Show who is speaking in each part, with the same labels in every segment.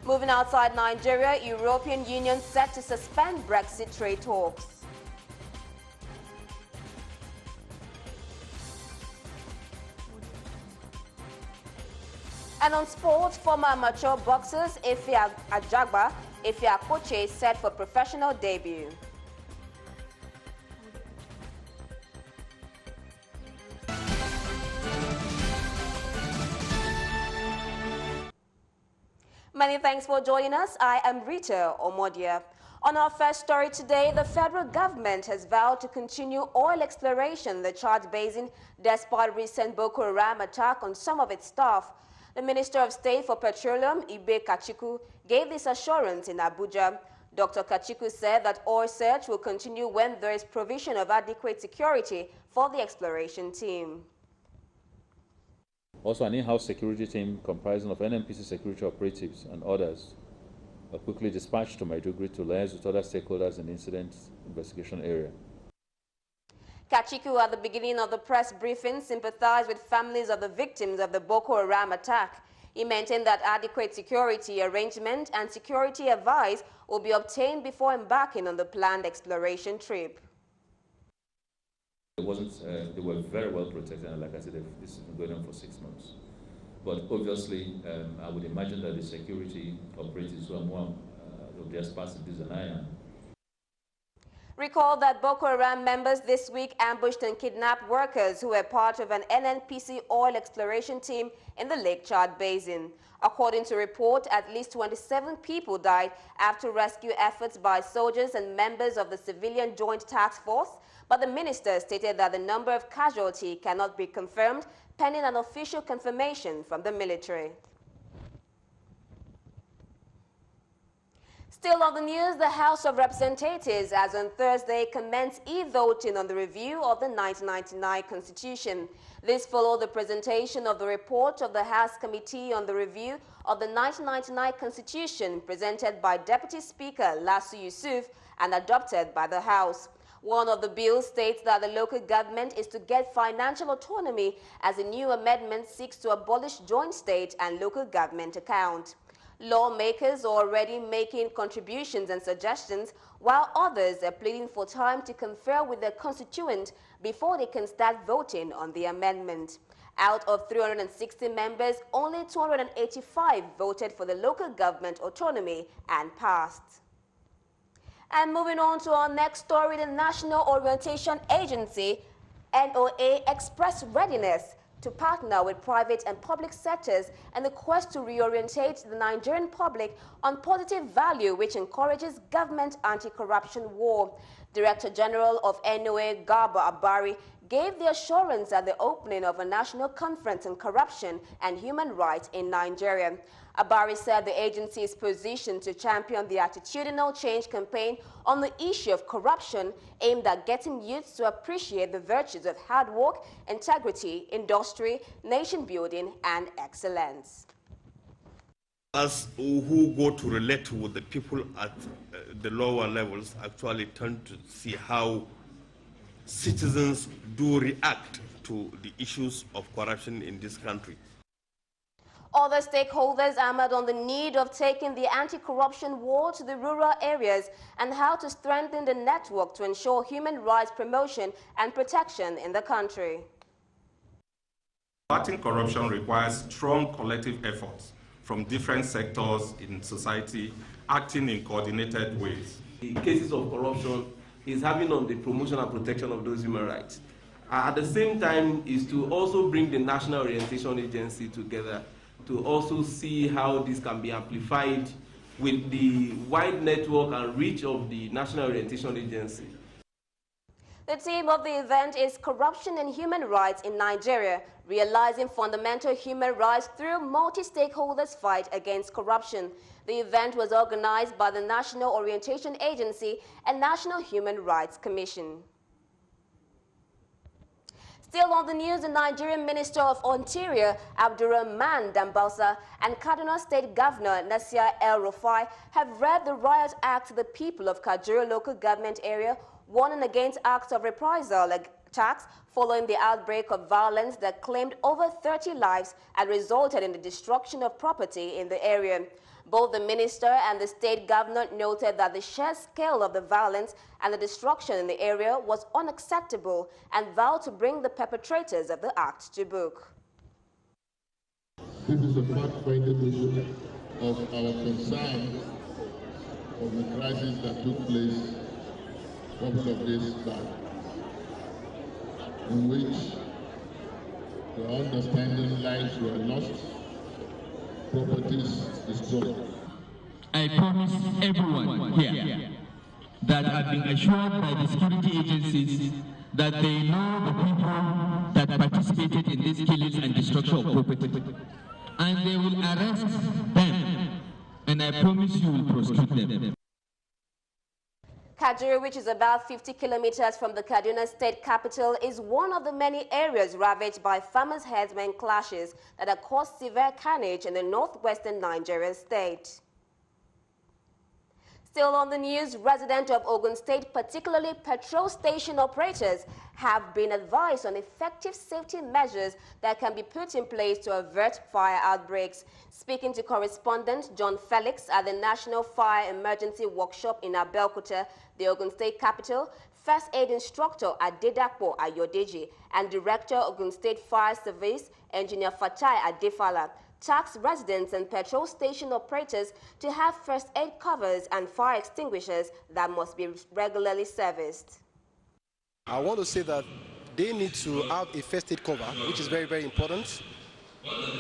Speaker 1: Moving outside Nigeria, European Union set to suspend Brexit trade talks. And on sports, former amateur boxers Efe Ajagba, Efe Akoche set for professional debut. Many thanks for joining us. I am Rita Omodia. On our first story today, the federal government has vowed to continue oil exploration in the Chad Basin despite recent Boko Haram attack on some of its staff. The Minister of State for Petroleum, Ibe Kachiku, gave this assurance in Abuja. Dr. Kachiku said that oil search will continue when there is provision of adequate security for the exploration team.
Speaker 2: Also, an in-house security team comprising of NNPC security operatives and others were quickly dispatched to Maiduguri to liaise with other stakeholders in the incident investigation area.
Speaker 1: Kachiku, at the beginning of the press briefing, sympathized with families of the victims of the Boko Haram attack. He maintained that adequate security arrangement and security advice will be obtained before embarking on the planned exploration trip.
Speaker 2: They were very well protected, and like I said, this has been going on for 6 months. But obviously, I would imagine that the security operatives who are more of the experts in this than I am.
Speaker 1: Recall that Boko Haram members this week ambushed and kidnapped workers who were part of an NNPC oil exploration team in the Lake Chad Basin. According to report, at least 27 people died after rescue efforts by soldiers and members of the Civilian Joint Task Force, but the minister stated that the number of casualties cannot be confirmed pending an official confirmation from the military. Still on the news, the House of Representatives has on Thursday commenced e-voting on the review of the 1999 Constitution. This followed the presentation of the report of the House Committee on the Review of the 1999 Constitution presented by Deputy Speaker Lasu Yusuf and adopted by the House. One of the bills states that the local government is to get financial autonomy as a new amendment seeks to abolish joint state and local government account. Lawmakers are already making contributions and suggestions, while others are pleading for time to confer with their constituent before they can start voting on the amendment. Out of 360 members, only 285 voted for the local government autonomy and passed. And moving on to our next story, the National Orientation Agency, NOA, expressed readiness to partner with private and public sectors in the quest to reorientate the Nigerian public on positive value which encourages government anti-corruption war. Director General of NOA, Garba Abari, gave the assurance at the opening of a national conference on corruption and human rights in Nigeria. Abari said the agency is positioned to champion the attitudinal change campaign on the issue of corruption aimed at getting youths to appreciate the virtues of hard work, integrity, industry, nation building, and excellence.
Speaker 3: Us who go to relate with the people at the lower levels actually tend to see how citizens do react to the issues of corruption in this country.
Speaker 1: Other stakeholders hammered on the need of taking the anti-corruption war to the rural areas and how to strengthen the network to ensure human rights promotion and protection in the country.
Speaker 4: Combating corruption requires strong collective efforts from different sectors in society acting in coordinated ways.
Speaker 5: The cases of corruption is having on the promotion and protection of those human rights. At the same time is to also bring the National Orientation Agency together to also see how this can be amplified with the wide network and reach of the National Orientation Agency.
Speaker 1: The theme of the event is Corruption and Human Rights in Nigeria, realizing fundamental human rights through multi-stakeholders fight against corruption. The event was organized by the National Orientation Agency and National Human Rights Commission. Still on the news, the Nigerian Minister of Interior, Abdurrahman Dambausa, and Kaduna State Governor, Nasir El-Rufai, have read the Riot Act to the people of Kajuru local government area, warning against acts of reprisal tax following the outbreak of violence that claimed over 30 lives and resulted in the destruction of property in the area. Both the minister and the state governor noted that the sheer scale of the violence and the destruction in the area was unacceptable and vowed to bring the perpetrators of the act to book.
Speaker 6: This is a fact-finding issue of our concern of the crisis that took place a couple of days back, in which the understanding lives were lost, properties destroyed.
Speaker 7: I promise everyone here that I've been assured by the security agencies that they know the people that participated in these killings and destruction of property, and they will arrest them, and I promise you will prosecute them.
Speaker 1: Kajuru, which is about 50 kilometers from the Kaduna state capital, is one of the many areas ravaged by farmers-herdsmen clashes that have caused severe carnage in the northwestern Nigerian state. Still on the news, residents of Ogun State, particularly petrol station operators, have been advised on effective safety measures that can be put in place to avert fire outbreaks. Speaking to correspondent John Felix at the National Fire Emergency Workshop in Abeokuta, the Ogun State capital, First Aid Instructor Adedapo Ayodeji and Director Ogun State Fire Service Engineer Fatai Adefala tasked residents and petrol station operators to have first aid covers and fire extinguishers that must be regularly serviced.
Speaker 8: I want to say that they need to have a first aid cover, which is very, very important,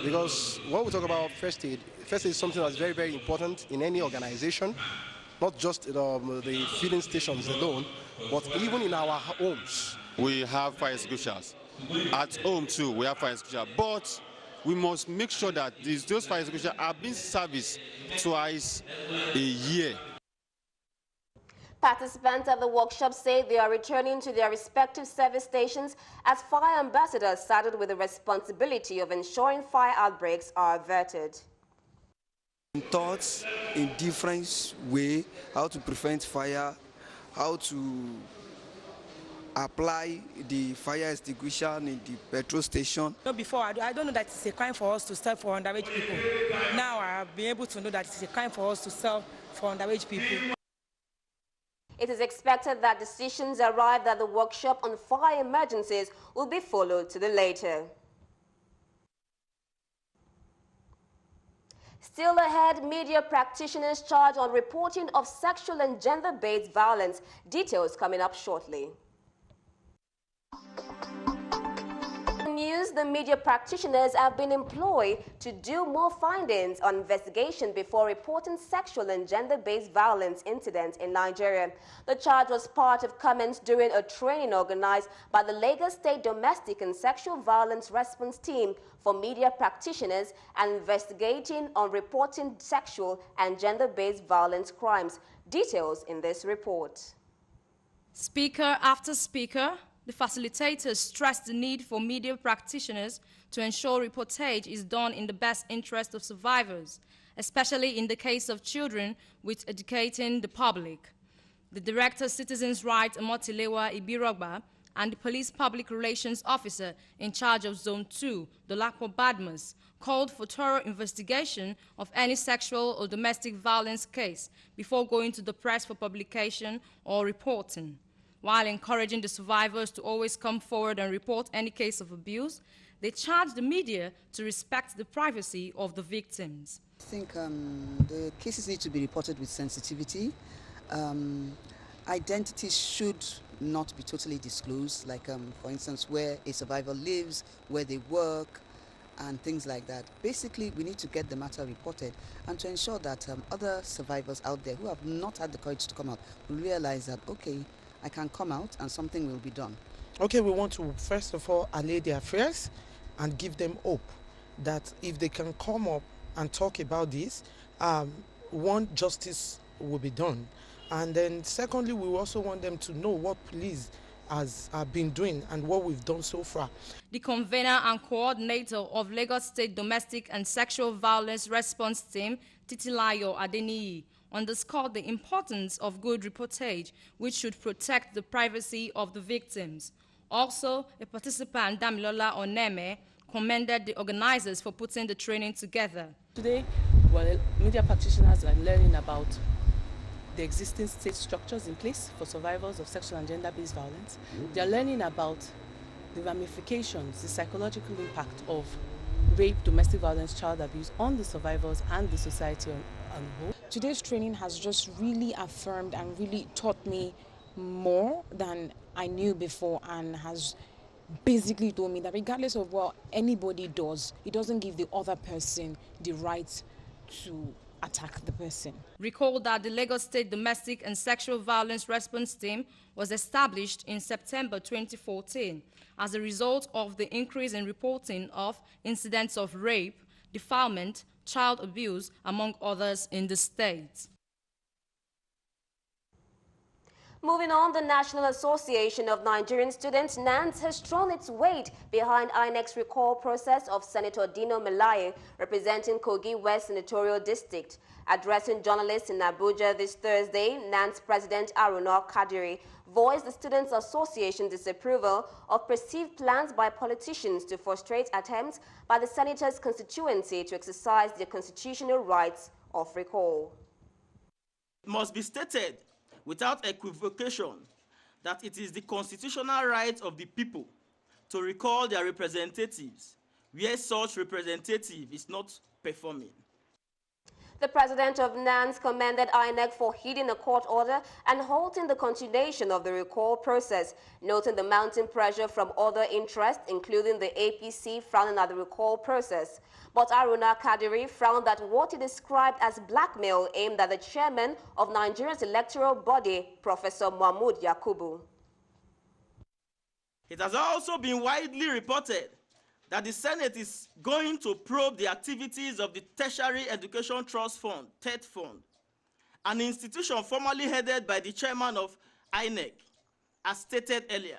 Speaker 8: because when we talk about first aid is something that's very, very important in any organization, not just the filling stations alone, but even in our homes.
Speaker 9: We have fire extinguishers. At home too, we have fire extinguishers, but we must make sure that those fire extinguishers are being serviced twice a year.
Speaker 1: Participants at the workshop say they are returning to their respective service stations as fire ambassadors saddled with the responsibility of ensuring fire outbreaks are averted.
Speaker 10: Thoughts in different way, how to prevent fire, how to apply the fire extinguisher in the petrol station.
Speaker 11: Before, I don't know that it's a crime for us to sell for underage people. Now I have been able to know that it's a crime for us to sell for underage people.
Speaker 1: It is expected that decisions arrived at the workshop on fire emergencies will be followed to the later. Still ahead, media practitioners charged on reporting of sexual and gender-based violence. Details coming up shortly. News, the media practitioners have been employed to do more findings on investigation before reporting sexual and gender-based violence incidents in Nigeria. The charge was part of comments during a training organized by the Lagos State Domestic and Sexual Violence Response Team for media practitioners and investigating on reporting sexual and gender-based violence crimes. Details in this report.
Speaker 12: Speaker after speaker, the facilitators stressed the need for media practitioners to ensure reportage is done in the best interest of survivors, especially in the case of children, with educating the public. The Director Citizens' Rights, Omotilewa Ibirogba, and the Police Public Relations Officer in charge of Zone 2, Dolapo Badmus, called for thorough investigation of any sexual or domestic violence case before going to the press for publication or reporting. While encouraging the survivors to always come forward and report any case of abuse, they charged the media to respect the privacy of the victims.
Speaker 13: I think the cases need to be reported with sensitivity. Identities should not be totally disclosed, like for instance where a survivor lives, where they work, and things like that. Basically, we need to get the matter reported and to ensure that other survivors out there who have not had the courage to come out will realize that, okay, I can come out and something will be done.
Speaker 14: Okay, we want to first of all allay their fears and give them hope that if they can come up and talk about this, one, justice will be done. And then secondly, we also want them to know what police has been doing and what we've done so far.
Speaker 12: The convener and coordinator of Lagos State Domestic and Sexual Violence Response Team, Titilayo Adeniyi, underscored the importance of good reportage, which should protect the privacy of the victims. Also, a participant, Damilola Oneme, commended the organizers for putting the training together.
Speaker 15: Today, well, media practitioners are learning about the existing state structures in place for survivors of sexual and gender-based violence. They are learning about the ramifications, the psychological impact of rape, domestic violence, child abuse on the survivors and the society on the whole.
Speaker 16: Today's training has just really affirmed and really taught me more than I knew before, and has basically told me that regardless of what anybody does, it doesn't give the other person the right to attack the person.
Speaker 12: Recall that the Lagos State Domestic and Sexual Violence Response Team was established in September 2014 as a result of the increase in reporting of incidents of rape, defilement, child abuse, among others in the state.
Speaker 1: Moving on, the National Association of Nigerian Students, NANS, has thrown its weight behind INEC's recall process of Senator Dino Melaye, representing Kogi West Senatorial District. Addressing journalists in Abuja this Thursday, NANS President Aruna Kadiri voiced the Students' Association's disapproval of perceived plans by politicians to frustrate attempts by the senator's constituency to exercise their constitutional rights of recall.
Speaker 17: It must be stated without equivocation that it is the constitutional right of the people to recall their representatives where such representative is not performing.
Speaker 1: The president of NANS commended INEC for heeding a court order and halting the continuation of the recall process, noting the mounting pressure from other interests, including the APC, frowning at the recall process. But Aruna Kadiri frowned at what he described as blackmail aimed at the chairman of Nigeria's electoral body, Professor Mahmood Yakubu.
Speaker 17: It has also been widely reported that the Senate is going to probe the activities of the Tertiary Education Trust Fund, TED Fund, an institution formerly headed by the chairman of INEC, as stated earlier.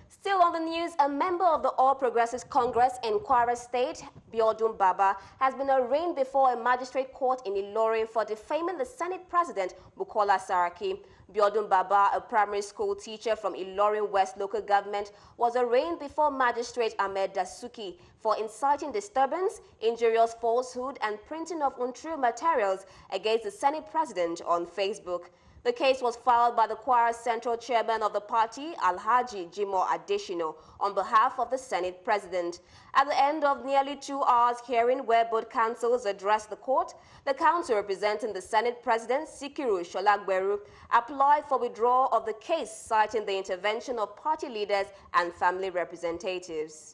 Speaker 1: Still on the news, a member of the All Progressives Congress in Kwara State, Biodun Baba, has been arraigned before a magistrate court in Ilorin for defaming the Senate President, Bukola Saraki. Biodun Baba, a primary school teacher from Ilorin West local government, was arraigned before Magistrate Ahmed Dasuki for inciting disturbance, injurious falsehood, and printing of untrue materials against the Senate President on Facebook. The case was filed by the Kwara Central Chairman of the party, Alhaji Jimo Adeshino, on behalf of the Senate President. At the end of nearly 2 hours hearing where both counsels addressed the court, the counsel representing the Senate President, Sikiru Sholagberu, applied for withdrawal of the case, citing the intervention of party leaders and family representatives.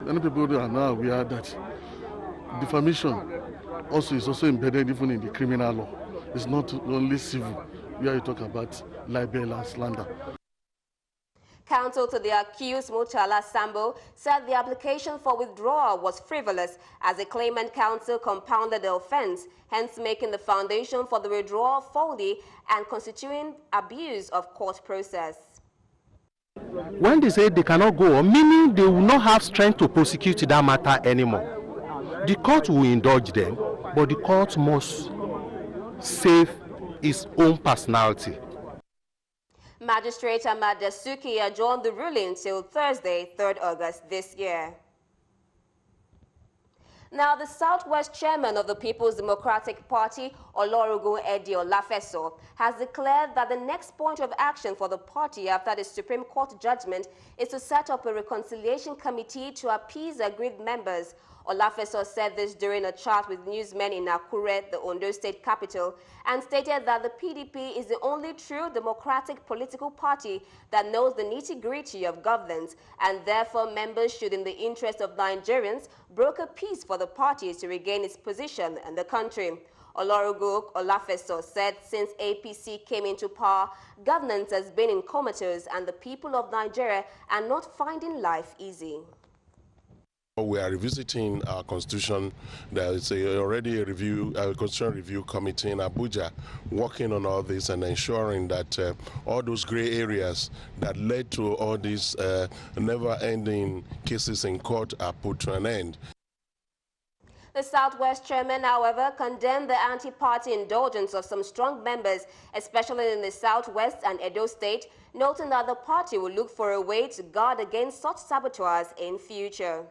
Speaker 18: Many people are now aware that defamation is also embedded even in the criminal law. It's not only civil, where you talk about libel and slander.
Speaker 1: Counsel to the accused, Murtala Sambo, said the application for withdrawal was frivolous as the claimant counsel compounded the offense, hence making the foundation for the withdrawal faulty and constituting abuse of court process.
Speaker 19: When they say they cannot go on, meaning they will not have strength to prosecute that matter anymore. The court will indulge them, but the court must save its own personality.
Speaker 1: Magistrate Ahmad Dasuki adjourned the ruling till Thursday, 3rd August this year. Now, the Southwest chairman of the People's Democratic Party, Olorugun Edi Olafeso, has declared that the next point of action for the party after the Supreme Court judgment is to set up a reconciliation committee to appease aggrieved members. Olafeso said this during a chat with newsmen in Akure, the Ondo state capital, and stated that the PDP is the only true democratic political party that knows the nitty-gritty of governance, and therefore members should, in the interest of Nigerians, broker peace for the party to regain its position in the country. Olorugun Olafeso said since APC came into power, governance has been in comatose and the people of Nigeria are not finding life easy.
Speaker 20: We are revisiting our constitution. There is already a constitutional review committee in Abuja working on all this and ensuring that all those gray areas that led to all these never-ending cases in court are put to an end.
Speaker 1: The Southwest chairman, however, condemned the anti-party indulgence of some strong members, especially in the Southwest and Edo State, noting that the party will look for a way to guard against such saboteurs in future.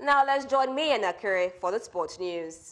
Speaker 1: Now let's join me and Akure for the sports news.